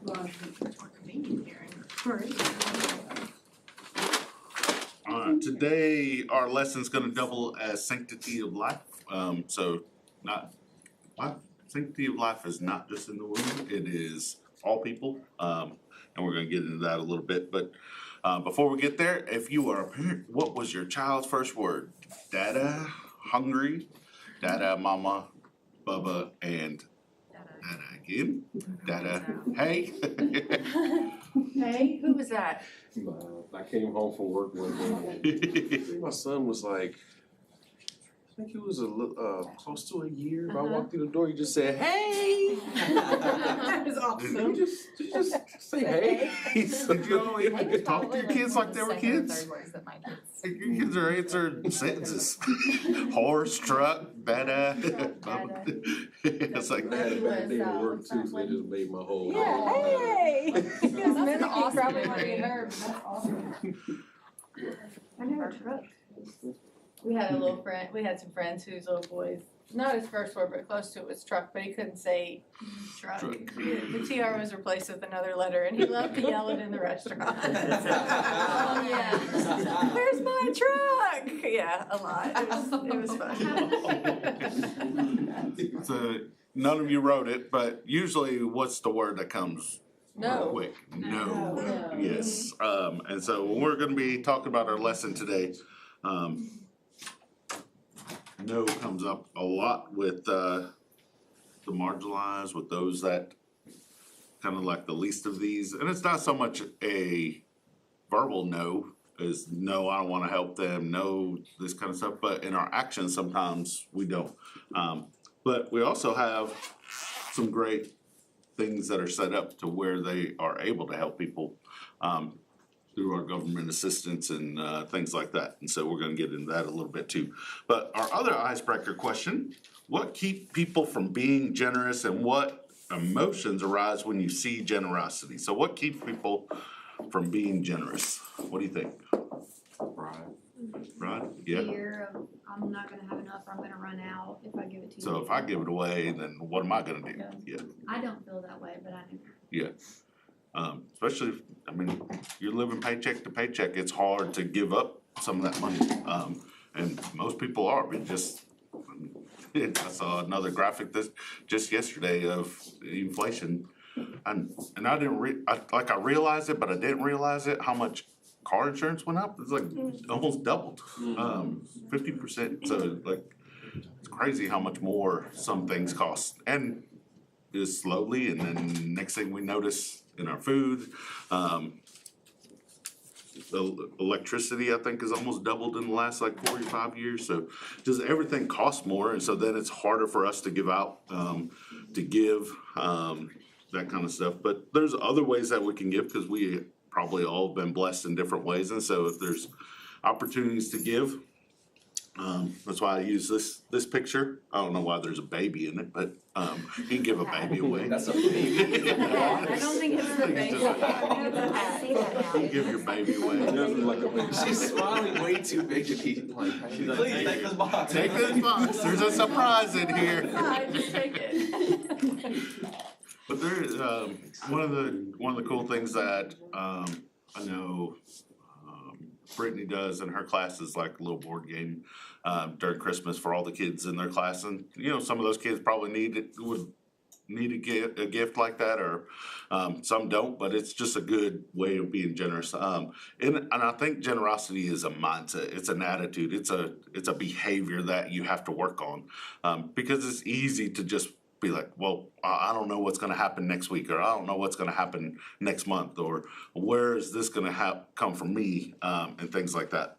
Well, it's more convenient here. Today, our lesson's gonna double as sanctity of life. Sanctity of life is not just in the womb, it is all people. And we're gonna get into that a little bit, but before we get there, if you are a parent, what was your child's first word? Dada, hungry, dada, mama, bubba, and dada again. Dada, hey. Hey, who was that? I came home from work one day. My son was like, I think he was close to a year. I walked through the door, he just said, "Hey." That was awesome. Did you just say hey? Did you always talk to your kids like they were kids? Your kids are answering sentences. Horse, truck, dada. It's like They were work too, so they just made my whole. Hey! Because That's many awesome. probably want to be heard. That's awesome. I never trucked. We had some friends whose little boys, not his first word, but close to it was truck, but he couldn't say truck. Truck. The TR was replaced with another letter and he loved to yell it in the restaurant. Oh, yeah. Where's my truck? Yeah, a lot. It was fun. So none of you wrote it, but usually what's the word that comes real No. quick? No. No. Yes. And so when we're gonna be talking about our lesson today, no comes up a lot with the marginalized, with those that kind of like the least of these. And it's not so much a verbal no as no, I don't wanna help them, no, this kind of stuff, but in our actions, sometimes we don't. But we also have some great things that are set up to where they are able to help people, through our government assistance and things like that. And so we're gonna get into that a little bit too. But our other icebreaker question, what keeps people from being generous and what emotions arise when you see generosity? So what keeps people from being generous? What do you think? Pride? Yeah. Fear of I'm not gonna have enough, or I'm gonna run out if I give it to you. So if I give it away, then what am I gonna do? Yeah. I don't feel that way, but I do. Yeah. Especially, you're living paycheck to paycheck, it's hard to give up some of that money. And most people are, but I saw another graphic just yesterday of inflation. And I didn't I realized it, but I didn't realize it, how much car insurance went up. It's like almost doubled, 50%. So like, it's crazy how much more some things cost. And just slowly, and then next thing we notice in our food, the electricity, I think, has almost doubled in the last like 45 years. So just everything costs more, and so then it's harder for us to give out, to give, that kind of stuff. But there's other ways that we can give, because we probably all have been blessed in different ways, and so if there's opportunities to give, that's why I use this picture. I don't know why there's a baby in it, but you can give a baby away. That's a baby. I don't think it's the baby. You can give your baby away. It does look like a baby. She's smiling way too big to be like, please take this box. Take this box. There's a surprise in here. I just take it. But there is one of the cool things that I know Brittany does in her classes, like a little board game during Christmas for all the kids in their class, and some of those kids probably would need a gift like that, or some don't. But it's just a good way of being generous. And I think generosity is a mindset. It's an attitude. It's a behavior that you have to work on, because it's easy to just be like, well, I don't know what's gonna happen next week, or I don't know what's gonna happen next month, or where is this gonna come from me, and things like that.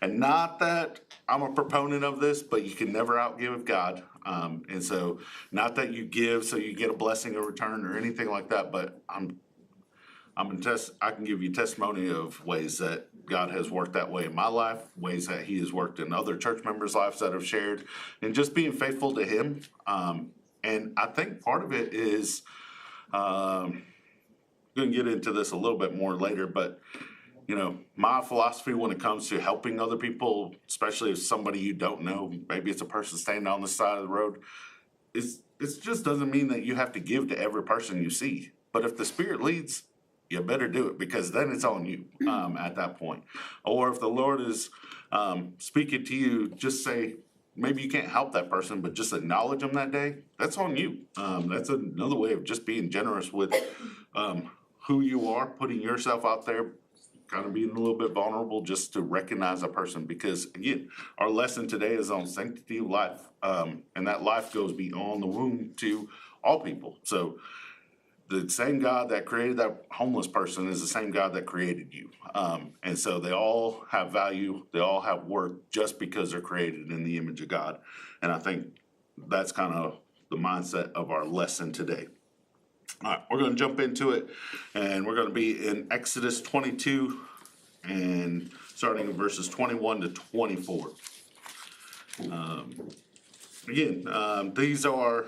And not that I'm a proponent of this, but you can never outgive God. And so, not that you give so you get a blessing in return or anything like that, but I can give you testimony of ways that God has worked that way in my life, ways that He has worked in other church members' lives that have shared, and just being faithful to Him. And I think part of it is, gonna get into this a little bit more later, but my philosophy when it comes to helping other people, especially if somebody you don't know, maybe it's a person standing on the side of the road, it just doesn't mean that you have to give to every person you see. But if the Spirit leads, you better do it, because then it's on you, at that point. Or if the Lord is, speaking to you, just say, maybe you can't help that person, but just acknowledge them that day, that's on you. That's another way of just being generous with, who you are, putting yourself out there, kind of being a little bit vulnerable just to recognize a person. Because again, our lesson today is on sanctity of life. And that life goes beyond the womb to all people. So the same God that created that homeless person is the same God that created you. And so they all have value, they all have worth just because they're created in the image of God. And I think that's kind of the mindset of our lesson today. All right, we're gonna jump into it, and we're gonna be in Exodus 22 and starting in verses 21 to 24. These are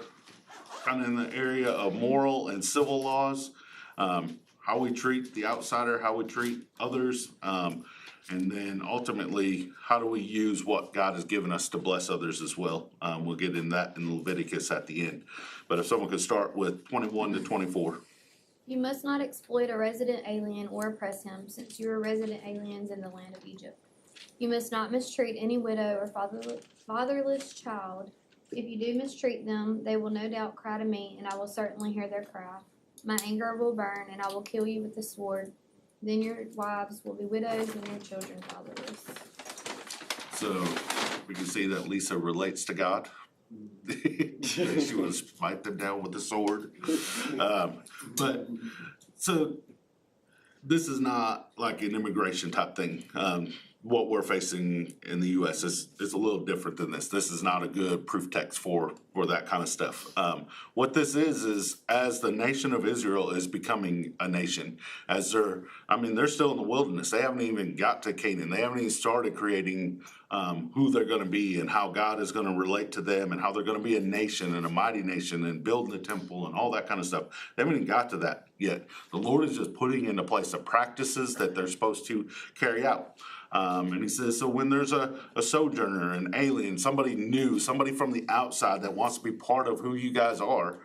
kind of in the area of moral and civil laws, how we treat the outsider, how we treat others, and then ultimately, how do we use what God has given us to bless others as well? We'll get in that in Leviticus at the end. But if someone could start with 21 to 24. You must not exploit a resident alien or oppress him, since you are resident aliens in the land of Egypt. You must not mistreat any widow or fatherless child. If you do mistreat them, they will no doubt cry to me, and I will certainly hear their cry. My anger will burn, and I will kill you with the sword. Then your wives will be widows and your children fatherless. So we can see that Lisa relates to God. She would smite them down with the sword. But so this is not like an immigration type thing. What we're facing in the U.S. is a little different than this. This is not a good proof text for that kind of stuff. What this is as the nation of Israel is becoming a nation, they're still in the wilderness. They haven't even got to Canaan. They haven't even started creating who they're going to be and how God is going to relate to them and how they're going to be a nation and a mighty nation and building the temple and all that kind of stuff. They haven't even got to that yet. The Lord is just putting into place the practices that they're supposed to carry out. And he says, so when there's a sojourner, an alien, somebody new, somebody from the outside that wants to be part of who you guys are,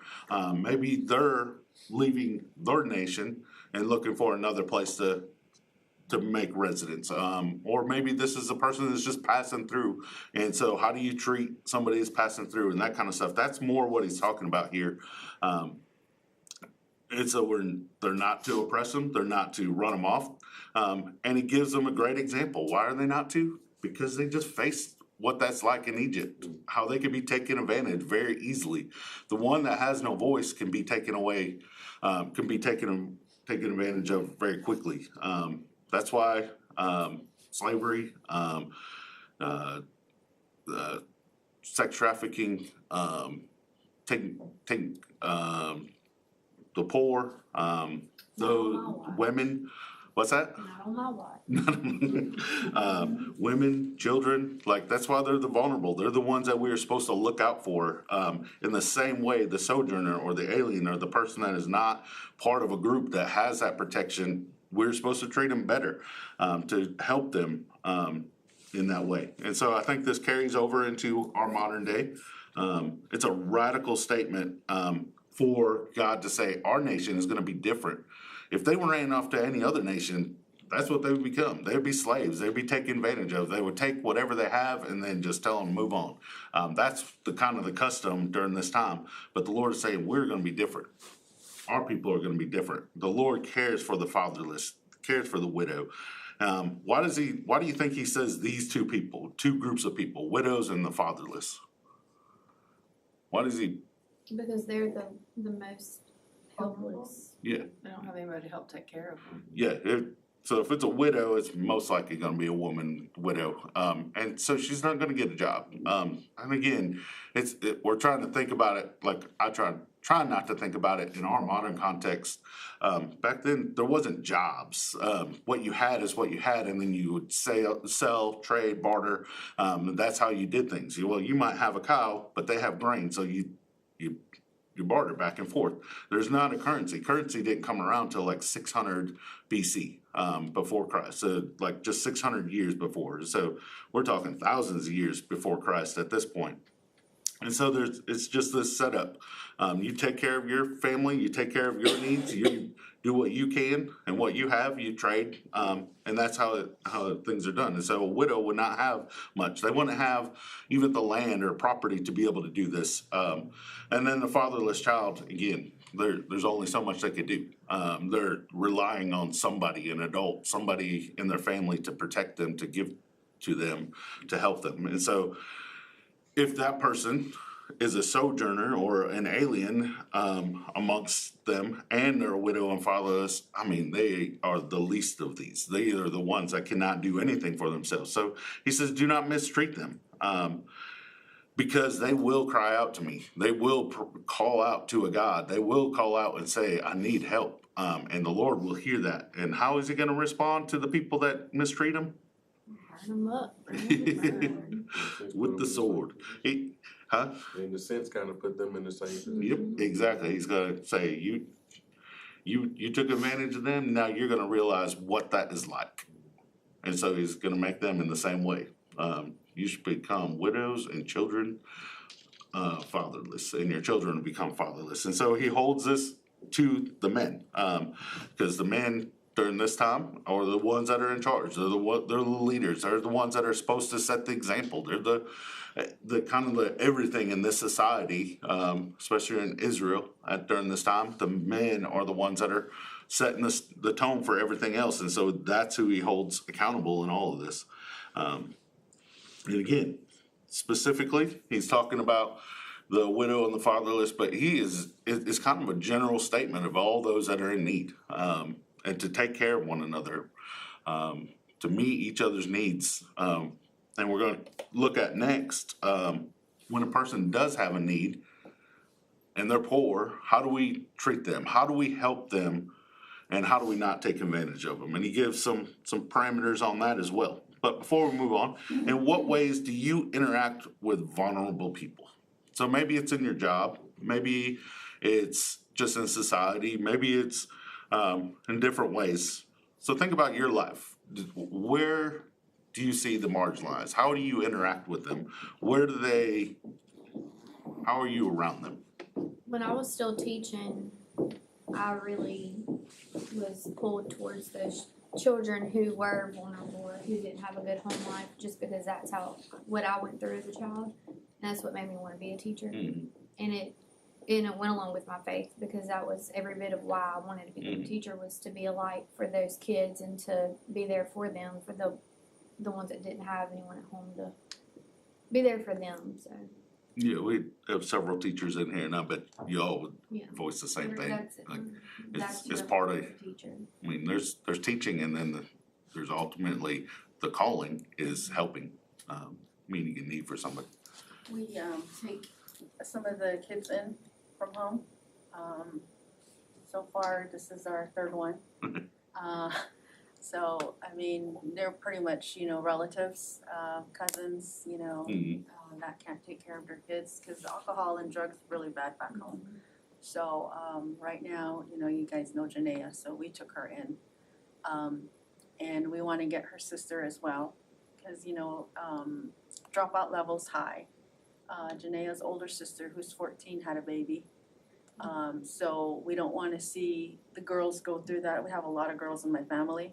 maybe they're leaving their nation and looking for another place to make residence. Or maybe this is a person that's just passing through. And so how do you treat somebody that's passing through and that kind of stuff? That's more what he's talking about here. They're not to oppress them, they're not to run them off. And he gives them a great example. Why are they not to? Because they just faced what that's like in Egypt, how they can be taken advantage very easily. The one that has no voice can be taken away, can be taken advantage of very quickly. That's why slavery, sex trafficking, taking the poor, those women. What's that? Not on my watch. Women, children, like that's why they're the vulnerable. They're the ones that we are supposed to look out for. In the same way, the sojourner or the alien or the person that is not part of a group that has that protection, we're supposed to treat them better, to help them in that way. And so I think this carries over into our modern day. It's a radical statement for God to say our nation is going to be different. If they were ran off to any other nation, that's what they would become. They'd be slaves. They'd be taken advantage of. They would take whatever they have and then just tell them to move on. That's the kind of the custom during this time. But the Lord is saying we're going to be different. Our people are going to be different. The Lord cares for the fatherless, cares for the widow. Why do you think he says these two groups of people, widows and the fatherless? Why does he? Because they're the most helpless. Yeah. They don't have anybody to help take care of them. Yeah. So if it's a widow, it's most likely going to be a woman widow. And so she's not going to get a job. And again, we're trying to think about it like I try not to think about it in our modern context. Back then, there wasn't jobs. What you had is what you had, and then you would sell, trade, barter. That's how you did things. You might have a cow, but they have grain, so you barter back and forth. There's not a currency. Currency didn't come around till like 600 BC, before Christ. So like just 600 years before. So we're talking thousands of years before Christ at this point. And so it's just this setup. You take care of your family, you take care of your needs, you do what you can, and what you have, you trade. And that's how things are done. And so a widow would not have much. They wouldn't have even the land or property to be able to do this. And then the fatherless child, again, there's only so much they could do. They're relying on somebody, an adult, somebody in their family to protect them, to give to them, to help them. And so if that person is a sojourner or an alien amongst them, and they're a widow and fatherless, I mean, they are the least of these. They are the ones that cannot do anything for themselves. So he says, do not mistreat them, because they will cry out to me. They will call out to a God. They will call out and say, I need help. And the Lord will hear that. And how is he going to respond to the people that mistreat him? Burn them up. With the sword. In a sense, kind of put them in the same position. Yep, exactly. He's gonna say, you took advantage of them, now you're gonna realize what that is like. And so he's gonna make them in the same way. You should become widows and children fatherless, and your children will become fatherless. And so he holds this to the men, because the men during this time are the ones that are in charge. They're the leaders. They're the ones that are supposed to set the example. They're the kind of the everything in this society, especially in Israel during this time. The men are the ones that are setting the tone for everything else, and so that's who he holds accountable in all of this. And again, specifically, he's talking about the widow and the fatherless, but it's kind of a general statement of all those that are in need, and to take care of one another, to meet each other's needs. And we're going to look at next, when a person does have a need and they're poor, how do we treat them? How do we help them? And how do we not take advantage of them? And he gives some parameters on that as well. But before we move on, in what ways do you interact with vulnerable people? So maybe it's in your job, maybe it's just in society, maybe it's in different ways. So think about your life. Where do you see the marginalized? How do you interact with them? How are you around them? When I was still teaching, I really was pulled towards those children who were vulnerable or who didn't have a good home life, just because that's what I went through as a child. And that's what made me want to be a teacher. Mm-hmm. And it went along with my faith, because that was every bit of why I wanted to become a teacher, was to be a light for those kids and to be there for them, for the ones that didn't have anyone at home to be there for them. So Yeah, we have several teachers in here, and I bet you all would yeah, voice the same thing. That's it. Like, That's it's the part of, role a teacher. I mean, there's teaching, and then there's ultimately the calling is helping, meeting a need for somebody. We take some of the kids in from home. So far, this is our third one. So, I mean, they're pretty much, relatives, cousins, that can't take care of their kids, because alcohol and drugs are really bad back home. So, right now, you guys know Janaea, so we took her in. And we want to get her sister as well, because, dropout level's high. Janaea's older sister, who's 14, had a baby. So we don't want to see the girls go through that. We have a lot of girls in my family.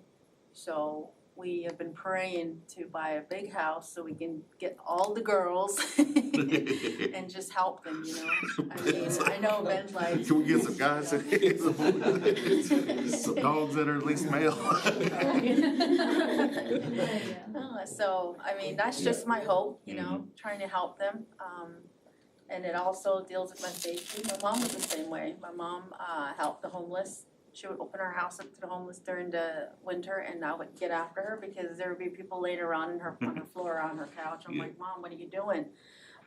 So we have been praying to buy a big house so we can get all the girls and just help them, I mean, I know Ben's like. Can we get some guys in here? Some dogs that are at least male? So, I mean, that's just my hope, trying to help them. And it also deals with my faith. My mom was the same way. My mom helped the homeless. She would open her house up to the homeless during the winter, and I would get after her because there would be people laid around on her floor, on her couch. I'm like, Mom, what are you doing?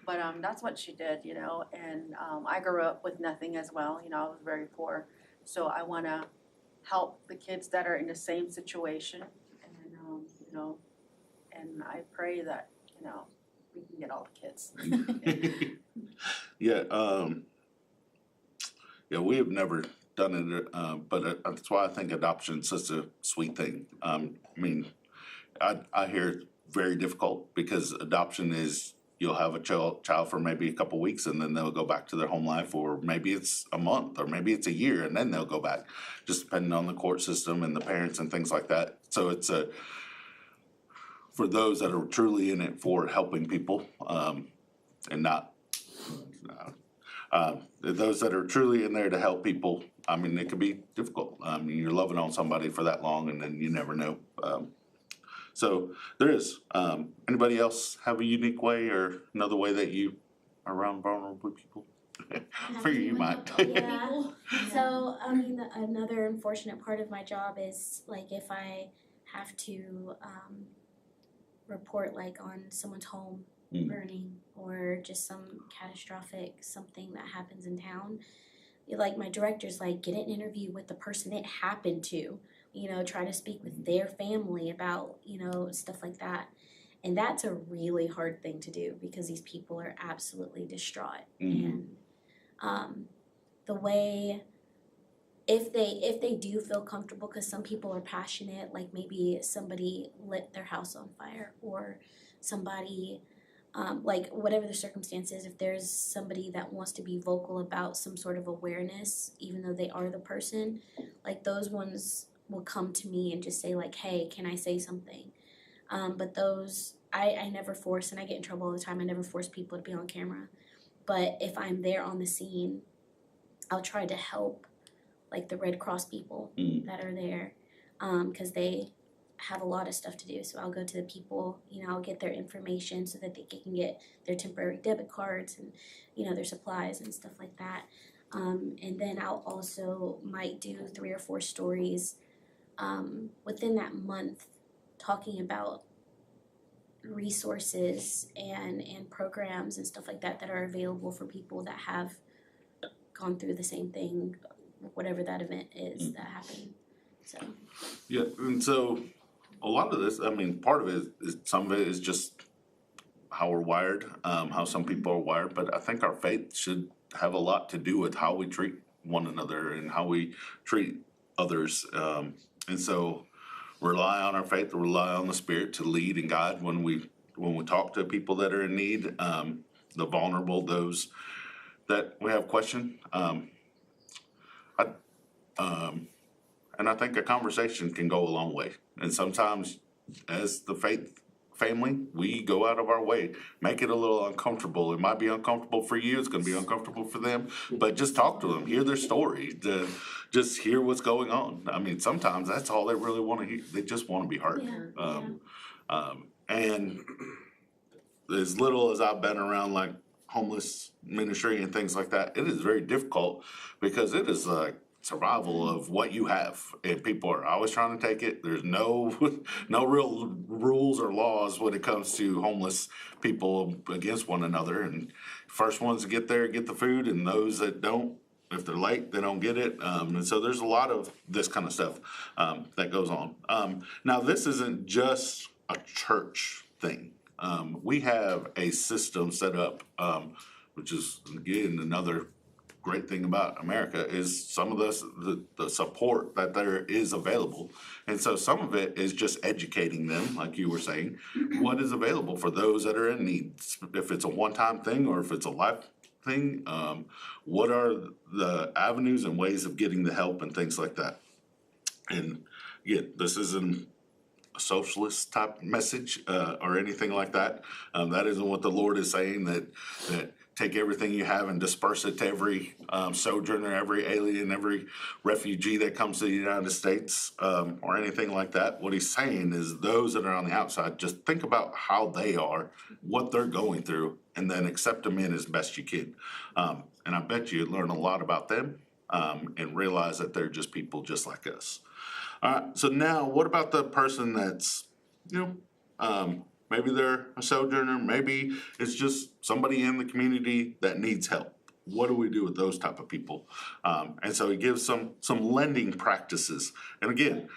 But that's what she did, and I grew up with nothing as well. I was very poor. So I want to help the kids that are in the same situation, and, and I pray that, we can get all the kids. Yeah, we have never done it, but that's why I think adoption is such a sweet thing. I mean, I hear it's very difficult because adoption is, you'll have a child for maybe a couple weeks and then they'll go back to their home life, or maybe it's a month, or maybe it's a year and then they'll go back, just depending on the court system and the parents and things like that. So it's for those that are truly in it for helping people, and not, those that are truly in there to help people. I mean, it could be difficult. I mean, you're loving on somebody for that long and then you never know. So there is, anybody else have a unique way or another way that you are around vulnerable people? Figure you might. Yeah. So, I mean, another unfortunate part of my job is like if I have to report like on someone's home burning or just some catastrophic something that happens in town, like my director's like, get an interview with the person it happened to, you know, try to speak with their family about, you know, stuff like that. And that's a really hard thing to do because these people are absolutely distraught. And the way, if they do feel comfortable, because some people are passionate, like maybe somebody lit their house on fire or somebody, like whatever the circumstances, if there's somebody that wants to be vocal about some sort of awareness, even though they are the person, like those ones will come to me and just say like, hey, can I say something? But those, I never force, and I get in trouble all the time, I never force people to be on camera. But if I'm there on the scene, I'll try to help like the Red Cross people that are there, because they have a lot of stuff to do. So I'll go to the people, you know, I'll get their information so that they can get their temporary debit cards and, you know, their supplies and stuff like that. And then I'll also might do 3 or 4 stories within that month talking about resources and programs and stuff like that that are available for people that have gone through the same thing, whatever that event is that happened. So Yeah, and so a lot of this, I mean, part of it is some of it is just how we're wired, how some people are wired, but I think our faith should have a lot to do with how we treat one another and how we treat others. And so rely on our faith, rely on the Spirit to lead and guide when we talk to people that are in need, the vulnerable, those that we have question. And I think a conversation can go a long way. And sometimes as the faith family, we go out of our way, make it a little uncomfortable. It might be uncomfortable for you, it's gonna be uncomfortable for them, but just talk to them, hear their story, just hear what's going on. I mean, sometimes that's all they really wanna hear, they just wanna be heard. And as little as I've been around like homeless ministry and things like that, it is very difficult because it is like survival of what you have, and people are always trying to take it. There's no real rules or laws when it comes to homeless people against one another, and first ones to get there get the food, and those that don't, if they're late, they don't get it. And so there's a lot of this kind of stuff that goes on. Now this isn't just a church thing. We have a system set up, which is again another great thing about America is some of the support that there is available. And so some of it is just educating them, like you were saying, what is available for those that are in need. If it's a one-time thing or if it's a life thing, what are the avenues and ways of getting the help and things like that. And again, this isn't a socialist type message or anything like that. That isn't what the Lord is saying, that take everything you have and disperse it to every sojourner, every alien, every refugee that comes to the United States, or anything like that. What he's saying is those that are on the outside, just think about how they are, what they're going through, and then accept them in as best you can. And I bet you'd learn a lot about them and realize that they're just people just like us. All right, so now what about the person that's, maybe they're a sojourner, maybe it's just somebody in the community that needs help. What do we do with those type of people? And so he gives some lending practices. And again,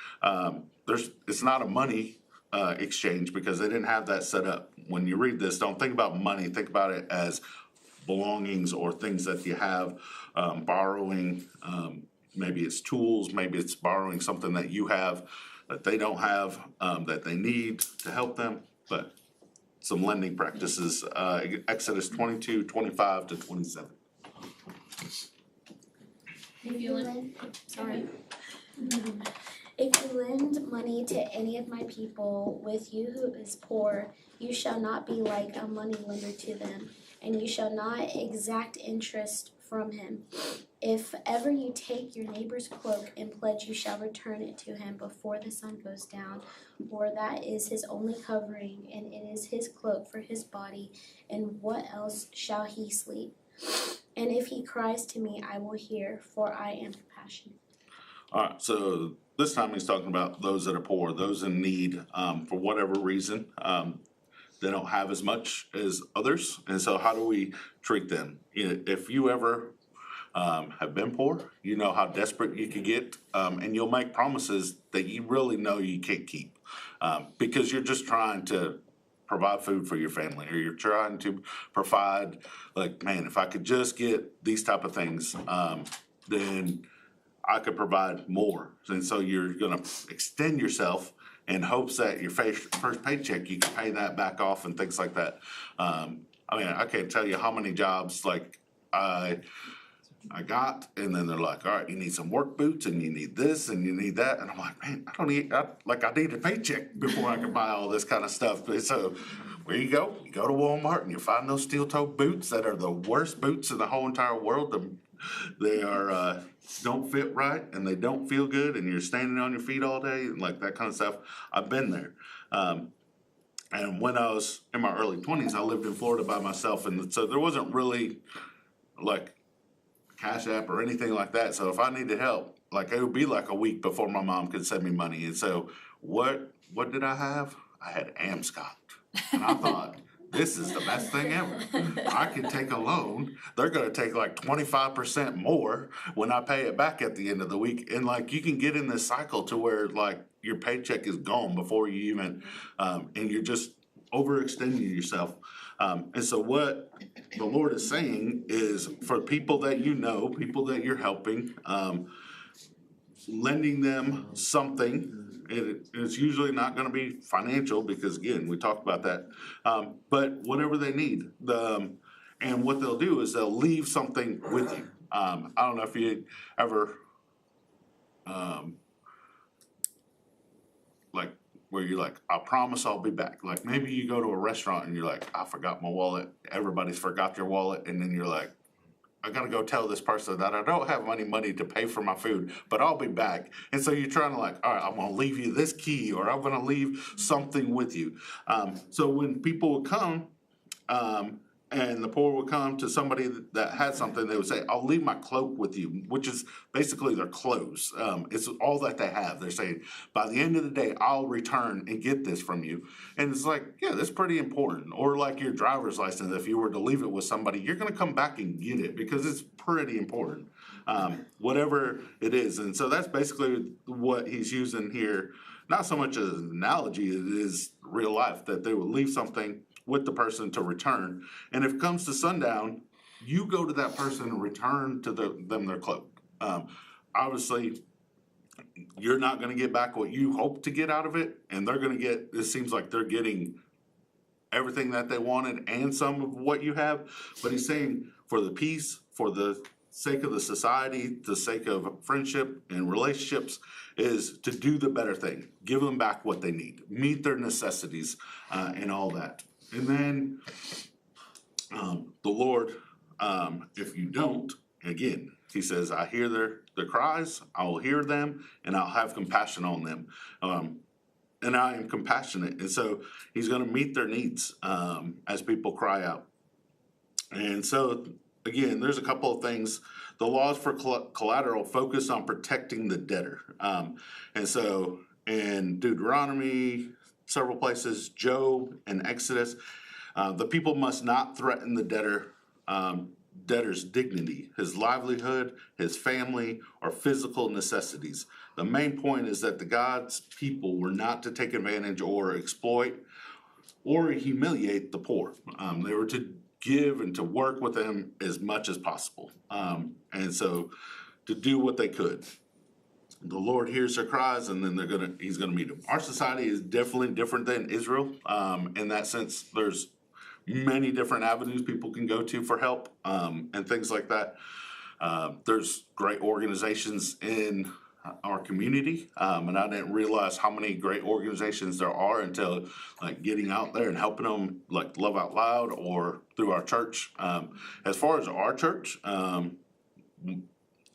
it's not a money exchange because they didn't have that set up. When you read this, don't think about money, think about it as belongings or things that you have, borrowing, maybe it's tools, maybe it's borrowing something that you have that they don't have, that they need to help them. But some lending practices, Exodus 22:25-27. If you lend, Sorry. If you lend money to any of my people with you who is poor, you shall not be like a money lender to them, and you shall not exact interest from him. If ever you take your neighbor's cloak and pledge, you shall return it to him before the sun goes down, for that is his only covering, and it is his cloak for his body, and what else shall he sleep? And if he cries to me, I will hear, for I am compassionate. Alright, so this time he's talking about those that are poor, those in need, for whatever reason. They don't have as much as others, and so how do we treat them? If you ever have been poor, you know how desperate you could get, and you'll make promises that you really know you can't keep, because you're just trying to provide food for your family, or you're trying to provide, like, man, if I could just get these type of things, then I could provide more. And so you're gonna extend yourself in hopes that your first paycheck, you can pay that back off and things like that. I mean, I can't tell you how many jobs like I got, and then they're like, all right, you need some work boots, and you need this, and you need that, and I'm like, man, I need a paycheck before I can buy all this kind of stuff. But so, where you go to Walmart, and you find those steel-toed boots that are the worst boots in the whole entire world. They are, don't fit right, and they don't feel good, and you're standing on your feet all day, and like that kind of stuff. I've been there. And when I was in my early 20s, I lived in Florida by myself, and so there wasn't really like Cash App or anything like that. So if I needed help, like it would be like a week before my mom could send me money. And so what did I have? I had Amscot. And I thought, this is the best thing ever. I can take a loan. They're gonna take like 25% more when I pay it back at the end of the week. And like you can get in this cycle to where like your paycheck is gone before you even, and you're just overextending yourself. And so what the Lord is saying is for people that you know, people that you're helping, lending them something. It's usually not gonna be financial because again, we talked about that. But whatever they need, and what they'll do is they'll leave something with you. I don't know if you ever, like, where you're like, I promise I'll be back. Like maybe you go to a restaurant and you're like, I forgot my wallet. Everybody's forgot their wallet. And then you're like, I gotta go tell this person that I don't have any money to pay for my food, but I'll be back. And so you're trying to like, all right, I'm gonna leave you this key or I'm gonna leave something with you. So when people would come, and the poor would come to somebody that had something, they would say, I'll leave my cloak with you, which is basically their clothes. It's all that they have. They're saying, by the end of the day, I'll return and get this from you. And it's like, yeah, that's pretty important. Or like your driver's license, if you were to leave it with somebody, you're gonna come back and get it because it's pretty important. Whatever it is. And so that's basically what he's using here. Not so much as an analogy, it is real life, that they would leave something with the person to return. And if it comes to sundown, you go to that person and return to them their cloak. Obviously, you're not gonna get back what you hope to get out of it, and they're gonna get, it seems like they're getting everything that they wanted and some of what you have. But he's saying for the peace, for the sake of the society, the sake of friendship and relationships, is to do the better thing. Give them back what they need, meet their necessities, and all that. And then the Lord, if you don't, again, he says, I hear their cries, I will hear them, and I'll have compassion on them. And I am compassionate. And so he's gonna meet their needs as people cry out. And so, again, there's a couple of things. The laws for collateral focus on protecting the debtor. And so in Deuteronomy, several places, Job and Exodus, the people must not threaten the debtor's dignity, his livelihood, his family, or physical necessities. The main point is that the God's people were not to take advantage or exploit or humiliate the poor. They were to give and to work with them as much as possible. And so to do what they could. the Lord hears their cries, and then he's gonna meet them. Our society is definitely different than Israel. In that sense, there's many different avenues people can go to for help, and things like that. There's great organizations in our community, and I didn't realize how many great organizations there are until like getting out there and helping them, like Love Out Loud or through our church. As far as our church, I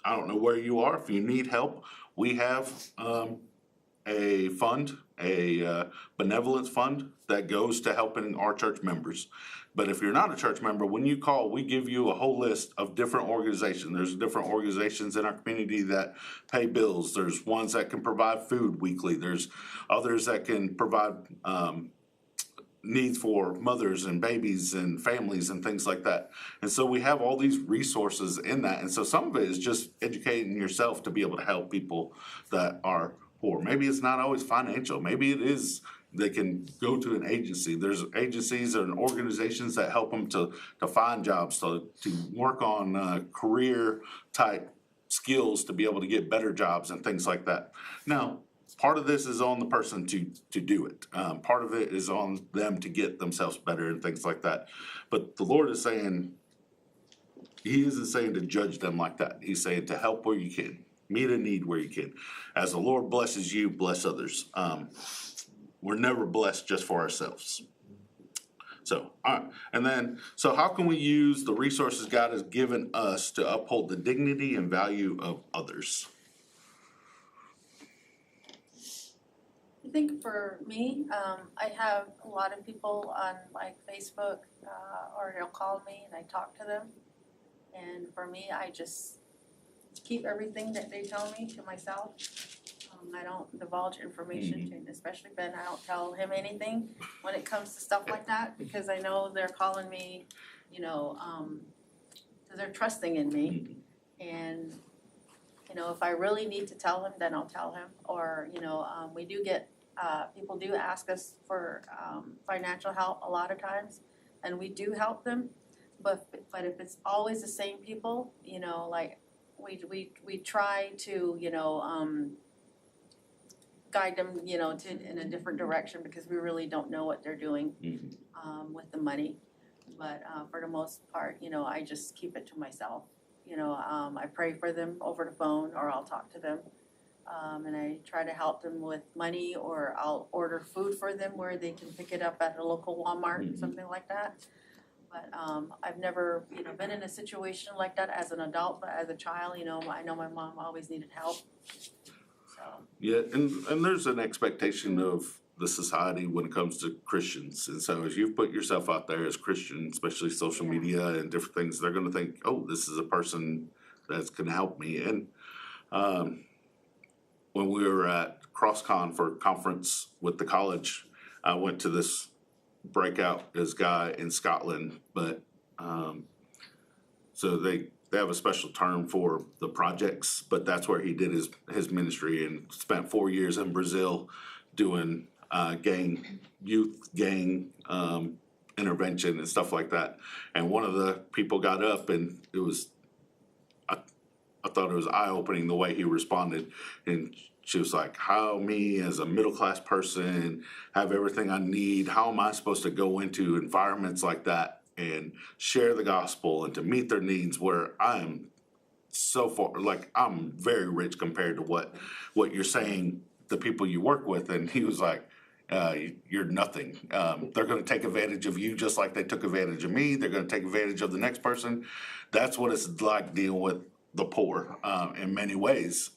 don't know where you are. If you need help, we have a fund, a benevolence fund that goes to helping our church members. But if you're not a church member, when you call, we give you a whole list of different organizations. There's different organizations in our community that pay bills. There's ones that can provide food weekly. There's others that can provide needs for mothers and babies and families and things like that. And so we have all these resources in that. And so some of it is just educating yourself to be able to help people that are poor. Maybe it's not always financial. Maybe it is they can go to an agency. There's agencies and organizations that help them to find jobs, to work on career type skills to be able to get better jobs and things like that. Now, part of this is on the person to do it. Part of it is on them to get themselves better and things like that. But the Lord is saying, He isn't saying to judge them like that. He's saying to help where you can, meet a need where you can. As the Lord blesses you, bless others. We're never blessed just for ourselves. So, all right. And then, so how can we use the resources God has given us to uphold the dignity and value of others? I think for me, I have a lot of people on like Facebook, or they'll call me and I talk to them. And for me, I just keep everything that they tell me to myself. I don't divulge information to, especially Ben. I don't tell him anything when it comes to stuff like that, because I know they're calling me, because they're trusting in me. And, if I really need to tell him, then I'll tell him. Or, we do get, people do ask us for financial help a lot of times, and we do help them. But if it's always the same people, like we try to, guide them, in a different direction, because we really don't know what they're doing with the money. But for the most part, I just keep it to myself. I pray for them over the phone, or I'll talk to them. And I try to help them with money, or I'll order food for them where they can pick it up at a local Walmart, something like that. But I've never, been in a situation like that as an adult, but as a child, I know my mom always needed help. So. Yeah, and there's an expectation of the society when it comes to Christians. And so as you've put yourself out there as Christian, especially social media and different things, they're gonna think, oh, this is a person that's gonna help me. And when we were at CrossCon for a conference with the college, I went to this breakout, this guy in Scotland, but so they have a special term for the projects, but that's where he did his ministry, and spent 4 years in Brazil doing youth gang intervention and stuff like that. And one of the people got up, and it was, I thought it was eye-opening the way he responded. And she was like, how me as a middle-class person have everything I need, how am I supposed to go into environments like that and share the gospel and to meet their needs, where I'm so far, like I'm very rich compared to what you're saying, the people you work with. And he was like, you're nothing. They're gonna take advantage of you just like they took advantage of me. They're gonna take advantage of the next person. That's what it's like dealing with the poor in many ways,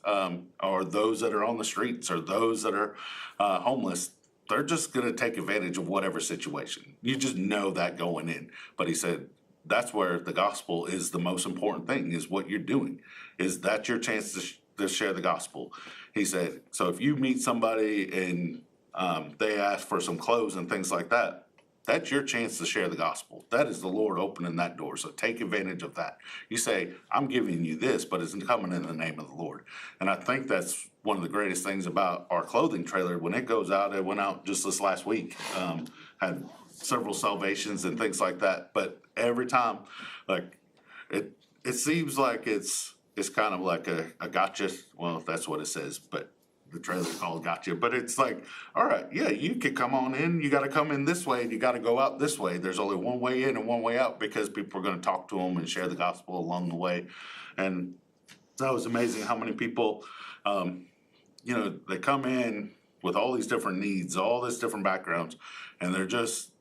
or those that are on the streets, or those that are homeless. They're just gonna take advantage of whatever situation. You just know that going in. But he said, that's where the gospel is the most important thing, is what you're doing. Is that your chance to share the gospel? He said, so if you meet somebody and they ask for some clothes and things like that, that's your chance to share the gospel. That is the Lord opening that door. So take advantage of that. You say, I'm giving you this, but it's coming in the name of the Lord. And I think that's one of the greatest things about our clothing trailer. When it goes out, it went out just this last week, had several salvations and things like that. But every time, like, it seems like it's it's kind of like a gotcha, well, that's what it says, but the trailer called gotcha, but it's like, all right, yeah, you could come on in, you gotta come in this way, and you gotta go out this way. There's only one way in and one way out because people are gonna talk to them and share the gospel along the way. And that was amazing how many people, they come in with all these different needs, all these different backgrounds, and they're just,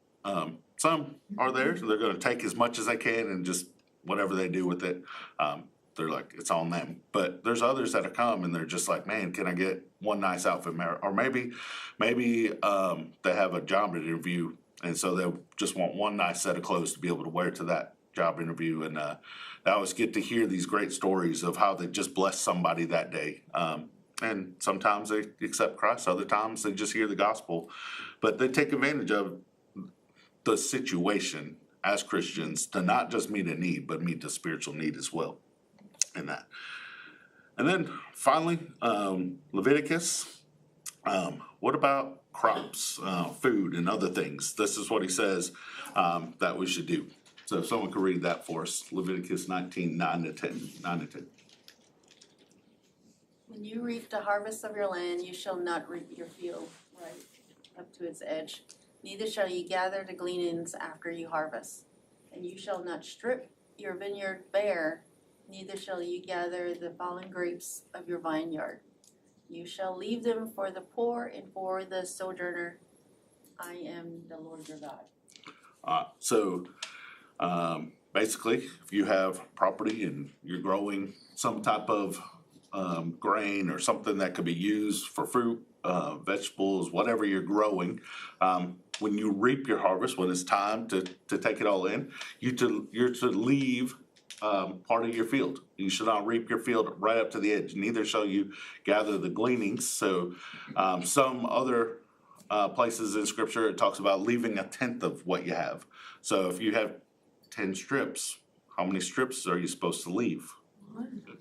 some are there, so they're gonna take as much as they can and just whatever they do with it. They're like, it's on them. But there's others that have come and they're just like, man, can I get one nice outfit? Or maybe they have a job interview and so they just want one nice set of clothes to be able to wear to that job interview. And I always get to hear these great stories of how they just bless somebody that day. And sometimes they accept Christ, other times they just hear the gospel. But they take advantage of the situation as Christians to not just meet a need, but meet the spiritual need as well. In that. And then finally, Leviticus, what about crops, food and other things? This is what he says that we should do. So if someone could read that for us, Leviticus 19, 9 to 10. When you reap the harvest of your land, you shall not reap your field right up to its edge. Neither shall you gather the gleanings after you harvest. And you shall not strip your vineyard bare, neither shall you gather the fallen grapes of your vineyard. You shall leave them for the poor and for the sojourner. I am the Lord your God. Basically, if you have property and you're growing some type of grain or something that could be used for fruit, vegetables, whatever you're growing, when you reap your harvest, when it's time to take it all in, you're to leave part of your field. You shall not reap your field right up to the edge, neither shall you gather the gleanings. So some other places in scripture, it talks about leaving a tenth of what you have. So if you have 10 strips, how many strips are you supposed to leave?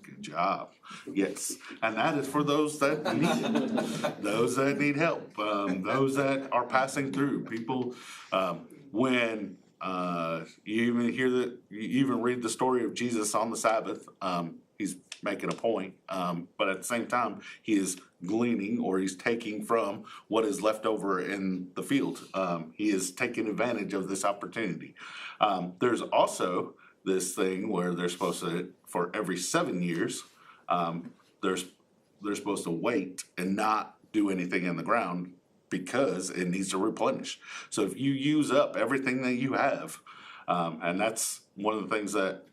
Good job. Yes. And that is for those that need it, those that need help, those that are passing through. People, when you even read the story of Jesus on the Sabbath, he's making a point, but at the same time, he is gleaning or he's taking from what is left over in the field. He is taking advantage of this opportunity. There's also this thing where they're supposed to, for every 7 years, they're supposed to wait and not do anything in the ground because it needs to replenish. So if you use up everything that you have, and that's one of the things that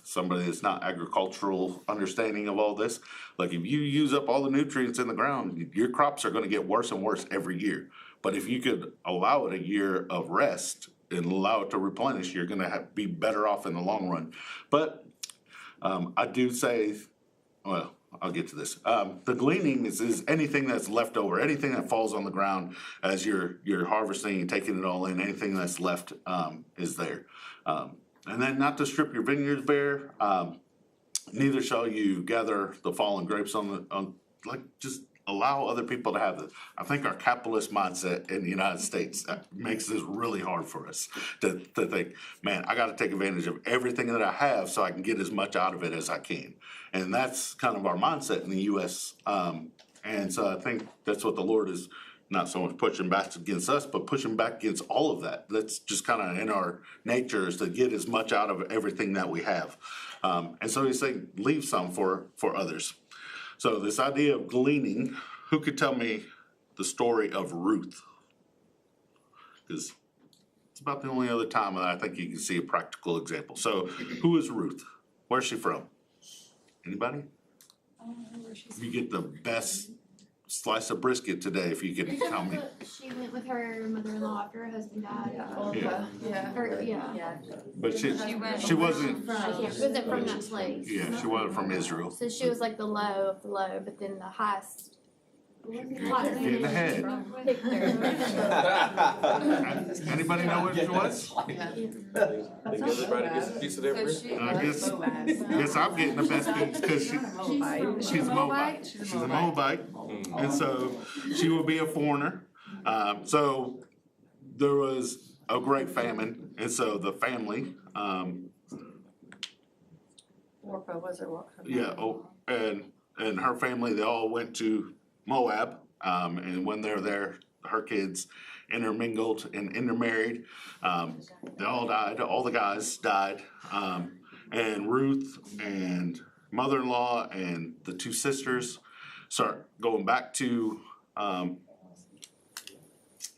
somebody that's not agricultural understanding of all this, like if you use up all the nutrients in the ground, your crops are gonna get worse and worse every year. But if you could allow it a year of rest and allow it to replenish, you're gonna be better off in the long run. But I do say, well, I'll get to this. The gleaning is anything that's left over, anything that falls on the ground as you're harvesting and taking it all in, anything that's left is there. And then not to strip your vineyards bare, neither shall you gather the fallen grapes just allow other people to have this. I think our capitalist mindset in the United States makes this really hard for us to think, man, I gotta take advantage of everything that I have so I can get as much out of it as I can. And that's kind of our mindset in the US. And so I think that's what the Lord is not so much pushing back against us, but pushing back against all of that. That's just kind of in our nature, is to get as much out of everything that we have. And so he's saying, leave some for others. So this idea of gleaning, who could tell me the story of Ruth? Because it's about the only other time that I think you can see a practical example. So who is Ruth? Where's she from? Anybody? You get the best slice of brisket today if you could tell me. She went with her mother-in-law after her husband died. Yeah. Or, yeah. But she wasn't, She wasn't from that place. yeah, she wasn't from Israel. So she was like the low of the low, but then the highest. Getting ahead. Anybody know what it was? Think everybody gets a piece of their brisket? I guess I'm getting the best piece because she's a Moabite. She's a Moabite, and so she will be a foreigner. So there was a great famine, and so the family Orpah was it what? Yeah, and her family, they all went to Moab, and when they're there, her kids intermingled and intermarried. They all died, all the guys died, and Ruth and mother-in-law and the two sisters start going back to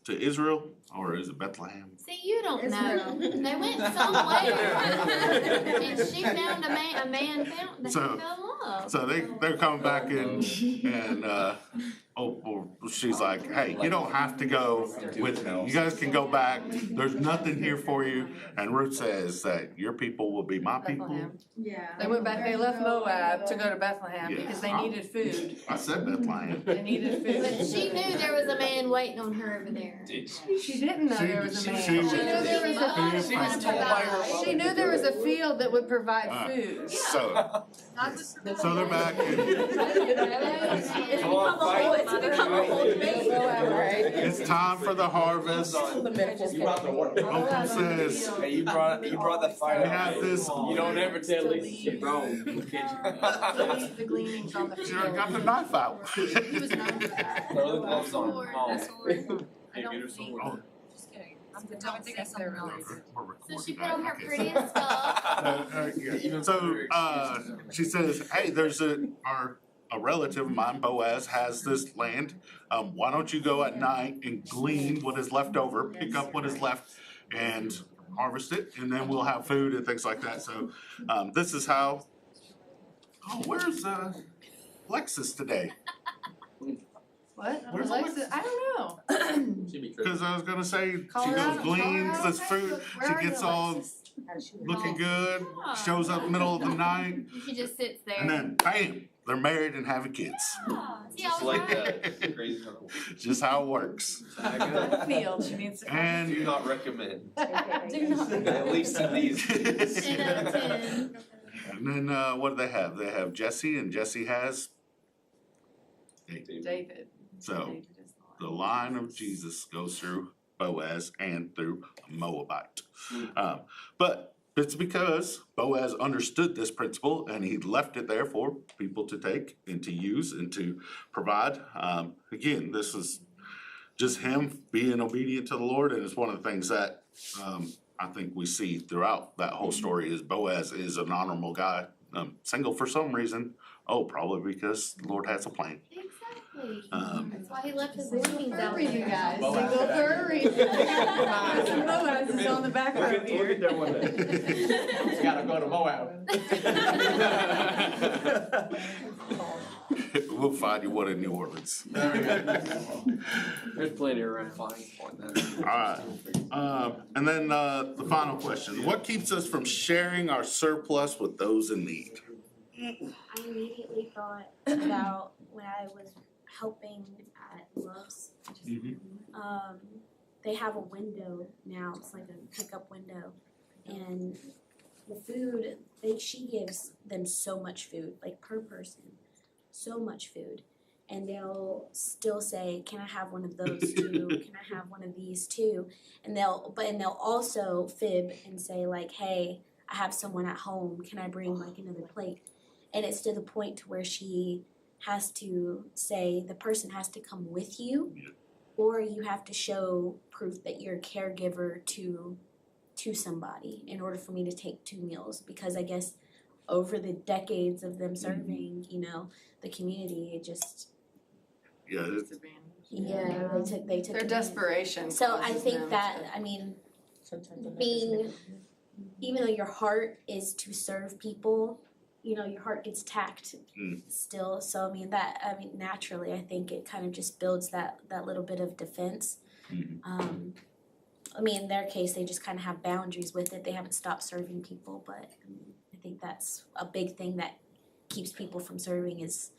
Israel, or is it Bethlehem? See, you don't know. They went somewhere. And she found a man found, they So- fell in love. So they're coming back and she's like, hey, you don't have to go with me. You guys can go back. There's nothing here for you. And Ruth says that your people will be my people. Bethlehem. Yeah. They went back, they left Moab to go to Bethlehem Yeah. because they needed food. I said Bethlehem. They needed But food. she knew there was a man waiting on her over there. She didn't know there was a man. She- She knew there was a, She was told by her she knew there was a field that would provide food. So they're back and It's become a whole thing. it's time for the harvest. Oprah says, Hey, you brought the fire. we have this, You don't ever tell Lisa she's wrong. The gleanings on the she field. got the knife out. He was known for that. Throw the gloves on. Come on. I don't think, Oh, just kidding. I don't think that's something else. we're So she recording put on her that. prettiest stuff. Yeah. So, she says, hey, there's a relative of mine, Boaz, has this land. Why don't you go at night and glean what is left over, pick up what is left and harvest it, and then we'll have food and things like that. So, this is how, where's, Lexus today? What? Where's Alexis? I don't know. Should be true. Cause I was gonna say, she Colorado- goes gleans Colorado, this food, Texas? Where she are you, gets all Alexis? looking good, shows up middle of the night, She just sits there. and then bam, they're married and having kids. See, I Just was like right. that. Crazy uncle. Just how it works. Field, she needs to. And Do not recommend. Do not. At least in these. 10 out of 10. And then, what do they have? They have Jesse, and Jesse has David. So David is the line of Jesus goes through Boaz and through Moabite. But it's because Boaz understood this principle and he left it there for people to take and to use and to provide. Again, this is just him being obedient to the Lord, and it's one of the things that I think we see throughout that whole story is Boaz is an honorable guy, single for some reason. Oh, probably because the Lord has a plan. Exactly. Um, That's why he left his belongings out For you there. guys, Boaz. single for a reason. Boaz is on the back row We'll here. get there one day. Gotta go to Moab. We'll find you one in New Orleans. There's plenty around. Alright, and then, the final question, what keeps us from sharing our surplus with those in need? I immediately thought about when I was helping at Love's. They have a window now, it's like a pickup window. And the food, she gives them so much food, like per person, so much food. And they'll still say, can I have one of those too? Can I have one of these too? And they'll also fib and say like, hey, I have someone at home, can I bring like another plate? And it's to the point to where she has to say the person has to come with you, or you have to show proof that you're a caregiver to somebody in order for me to take 2 meals. Because I guess over the decades of them serving, the community, it just Yeah, it's, they took Their advantage. desperation. So I causes think them that to- being, even though your heart is to serve people, your heart gets tacked still. So naturally, I think it kind of just builds that little bit of defense. In their case, they just kind of have boundaries with it. They haven't stopped serving people, but I think that's a big thing that keeps people from serving is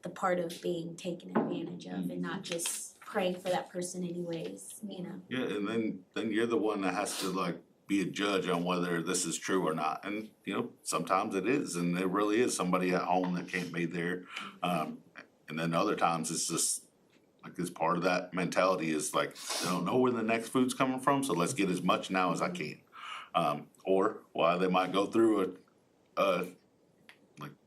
the part of being taken advantage of and not just praying for that person anyways, yeah, and then you're the one that has to like be a judge on whether this is true or not. And, sometimes it is, and there really is somebody at home that can't be there. And then other times it's just, like, it's part of that mentality is like, I don't know where the next food's coming from, so let's get as much now as I can. Or, they might go through a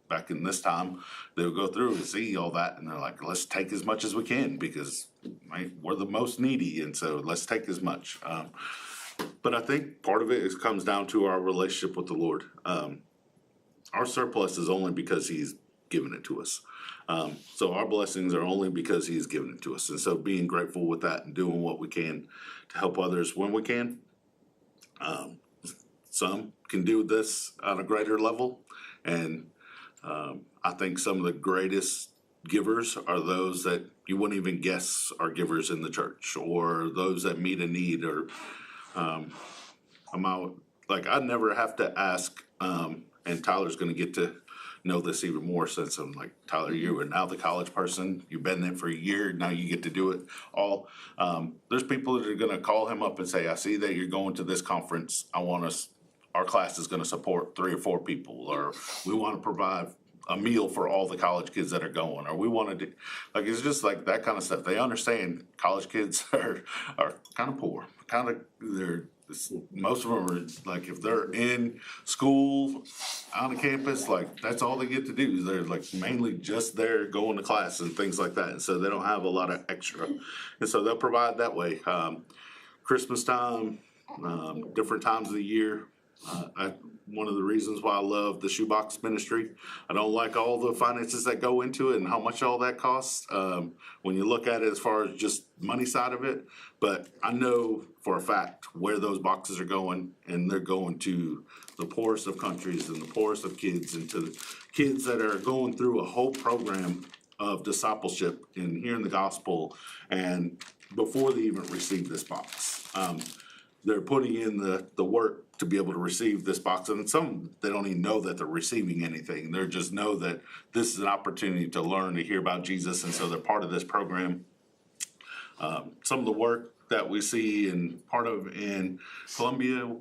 back in this time, they would go through and see all that, and they're like, let's take as much as we can, because we're the most needy, and so let's take as much. But I think part of it comes down to our relationship with the Lord. Our surplus is only because He's given it to us. So our blessings are only because He's given it to us. And so being grateful with that and doing what we can to help others when we can. Some can do this on a greater level. And I think some of the greatest givers are those that you wouldn't even guess are givers in the church, or those that meet a need, or I'm out, like, I never have to ask, and Tyler's gonna get to know this even more, since I'm like, Tyler, you are now the college person, you've been there for a year, now you get to do it all. There's people that are gonna call him up and say, I see that you're going to this conference, our class is gonna support 3 or 4 people, or we wanna provide a meal for all the college kids that are going, or we wanna do, like, it's just like that kind of stuff. They understand college kids are kind of poor, most of them are, like, if they're in school on a campus, like, that's all they get to do. They're like mainly just there going to class and things like that, and so they don't have a lot of extra, and so they'll provide that way. Christmas time, different times of the year. One of the reasons why I love the shoebox ministry, I don't like all the finances that go into it and how much all that costs, when you look at it as far as just money side of it. But I know for a fact where those boxes are going, and they're going to the poorest of countries and the poorest of kids, and to the kids that are going through a whole program of discipleship and hearing the gospel, and before they even receive this box. They're putting in the work to be able to receive this box, and some, they don't even know that they're receiving anything. They just know that this is an opportunity to learn, to hear about Jesus, and so they're part of this program. Some of the work that we see and part of in Columbia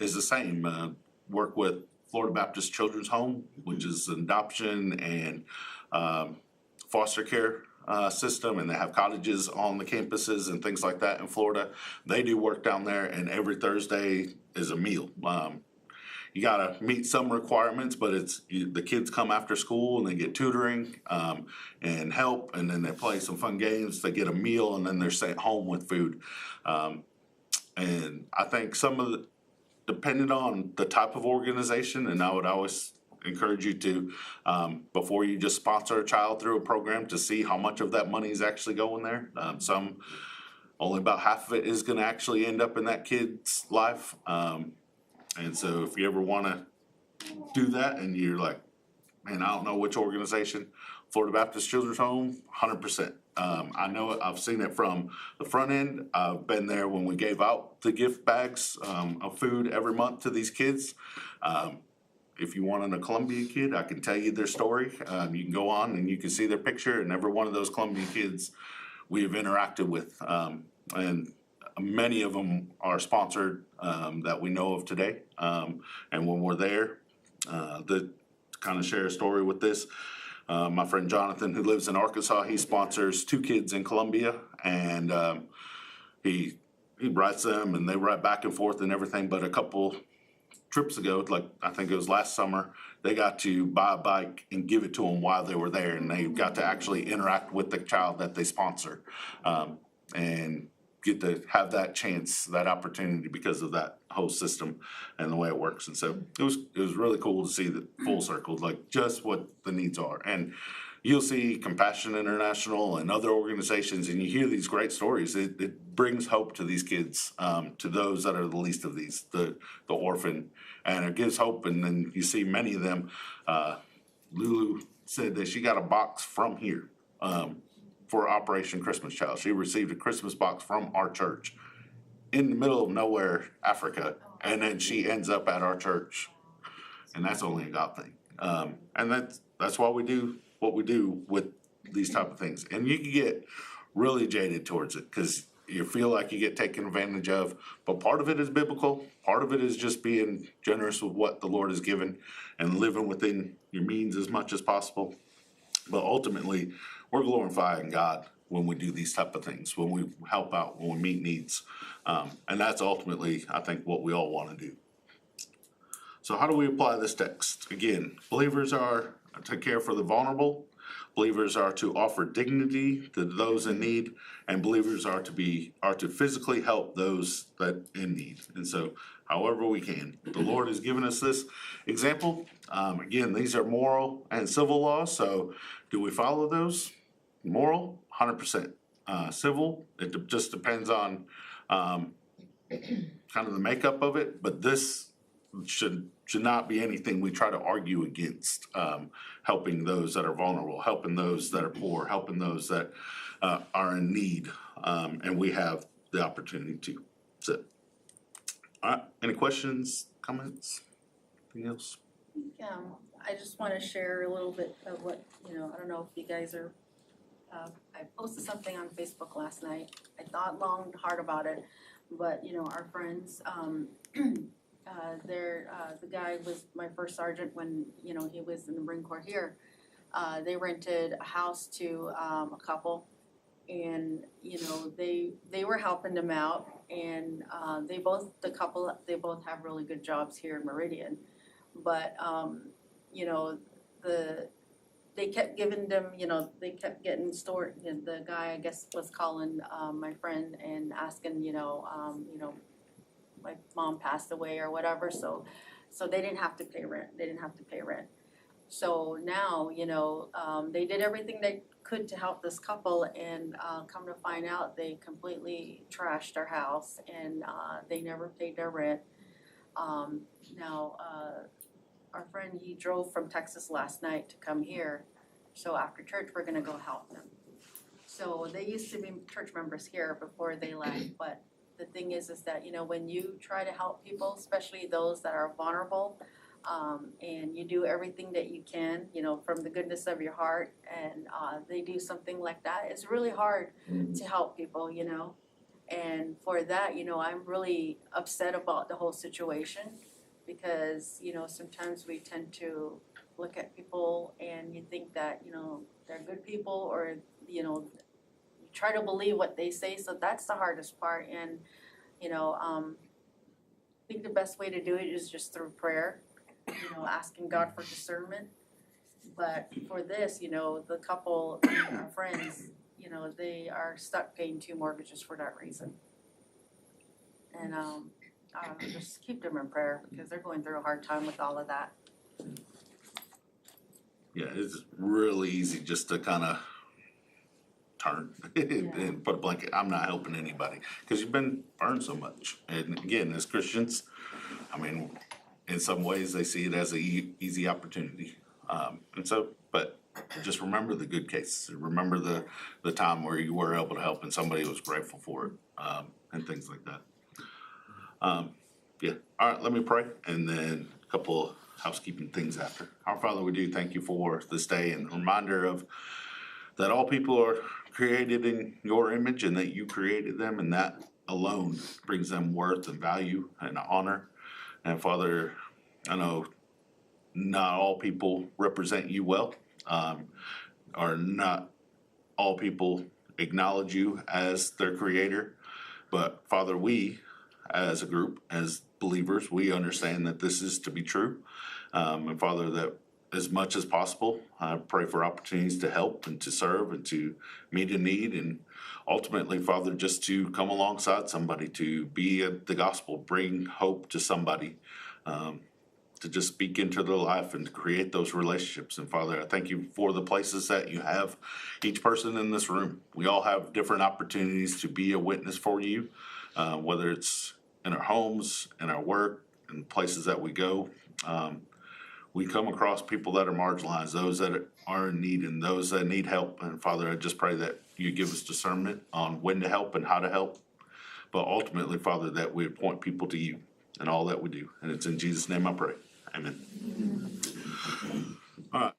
is the same. Work with Florida Baptist Children's Home, which is an adoption and foster care system, and they have cottages on the campuses and things like that in Florida. They do work down there, and every Thursday is a meal. You gotta meet some requirements, but the kids come after school and they get tutoring and help, and then they play some fun games, they get a meal, and then they're sent home with food. And I think depending on the type of organization, and I would always encourage you to, before you just sponsor a child through a program, to see how much of that money is actually going there. Only about half of it is gonna actually end up in that kid's life. And so if you ever wanna do that and you're like, man, I don't know which organization, Florida Baptist Children's Home, 100%. I know it, I've seen it from the front end. I've been there when we gave out the gift bags of food every month to these kids. If you want a Columbia kid, I can tell you their story. You can go on and you can see their picture, and every one of those Columbia kids we have interacted with. And many of them are sponsored that we know of today. And when we're there, to kind of share a story with this, my friend Jonathan, who lives in Arkansas, he sponsors 2 kids in Columbia, and he writes them, and they write back and forth and everything. But a couple trips ago, like I think it was last summer, they got to buy a bike and give it to them while they were there, and they got to actually interact with the child that they sponsor, and get to have that chance, that opportunity, because of that whole system and the way it works. And so it was really cool to see the full circle, like just what the needs are. And you'll see Compassion International and other organizations, and you hear these great stories. It brings hope to these kids, to those that are the least of these, the orphan, and it gives hope. And then you see many of them. Lulu said that she got a box from here for Operation Christmas Child. She received a Christmas box from our church in the middle of nowhere, Africa, and then she ends up at our church, and that's only a God thing. And that's why we do what we do with these type of things. And you can get really jaded towards it because you feel like you get taken advantage of, but part of it is biblical. Part of it is just being generous with what the Lord has given and living within your means as much as possible. But ultimately, we're glorifying God when we do these type of things, when we help out, when we meet needs. And that's ultimately, I think, what we all want to do. So how do we apply this text? Again, believers are to care for the vulnerable. Believers are to offer dignity to those in need, and believers are to physically help those that in need. And so, however we can, the Lord has given us this example. Again, these are moral and civil laws. So, do we follow those? Moral, 100%. Civil, it just depends on kind of the makeup of it. But this should not be anything we try to argue against. Helping those that are vulnerable, helping those that are poor, helping those that are in need, and we have the opportunity to. So, all right, any questions, comments, anything else? I just wanna share a little bit of what, I don't know if you guys are, I posted something on Facebook last night. I thought long and hard about it, but, our friends, the guy was my first sergeant when, he was in the Marine Corps here. They rented a house to a couple, and they were helping them out, and they both have really good jobs here in Meridian, but they kept giving them, they kept getting stored. The guy, I guess, was calling my friend and asking, my mom passed away or whatever, so they didn't have to pay rent. So now, they did everything they could to help this couple, and come to find out, they completely trashed their house, and they never paid their rent. Now, our friend, he drove from Texas last night to come here, so after church, we're gonna go help them. So they used to be church members here before they left, but the thing is that, when you try to help people, especially those that are vulnerable, and you do everything that you can, from the goodness of your heart, and they do something like that, it's really hard to help people, And for that, I'm really upset about the whole situation, because, sometimes we tend to look at people and you think that, they're good people, or, try to believe what they say, so that's the hardest part. And I think the best way to do it is just through prayer, asking God for discernment. But for this, the couple, our friends, they are stuck paying 2 mortgages for that reason. And just keep them in prayer, because they're going through a hard time with all of that. Yeah, it's really easy just to kind of turn and put a blanket. I'm not helping anybody, because you've been burned so much. And again, as Christians, I mean, in some ways they see it as a easy opportunity. And so, but just remember the good cases. Remember the time where you were able to help and somebody was grateful for it, and things like that. Yeah, all right, let me pray, and then a couple of housekeeping things after. Our Father, we do thank you for this day, and a reminder of that all people are created in your image, and that you created them, and that alone brings them worth and value and honor. And Father, I know not all people represent you well, or not all people acknowledge you as their creator. But Father, we as a group, as believers, we understand that this is to be true. And Father, that as much as possible, I pray for opportunities to help and to serve and to meet a need, and ultimately, Father, just to come alongside somebody, to be the gospel, bring hope to somebody, to just speak into their life and to create those relationships. And Father, I thank you for the places that you have each person in this room. We all have different opportunities to be a witness for you, whether it's in our homes, in our work, in places that we go. We come across people that are marginalized, those that are in need, and those that need help. And Father, I just pray that you give us discernment on when to help and how to help. But ultimately, Father, that we point people to you in all that we do. And it's in Jesus' name I pray. Amen. All right.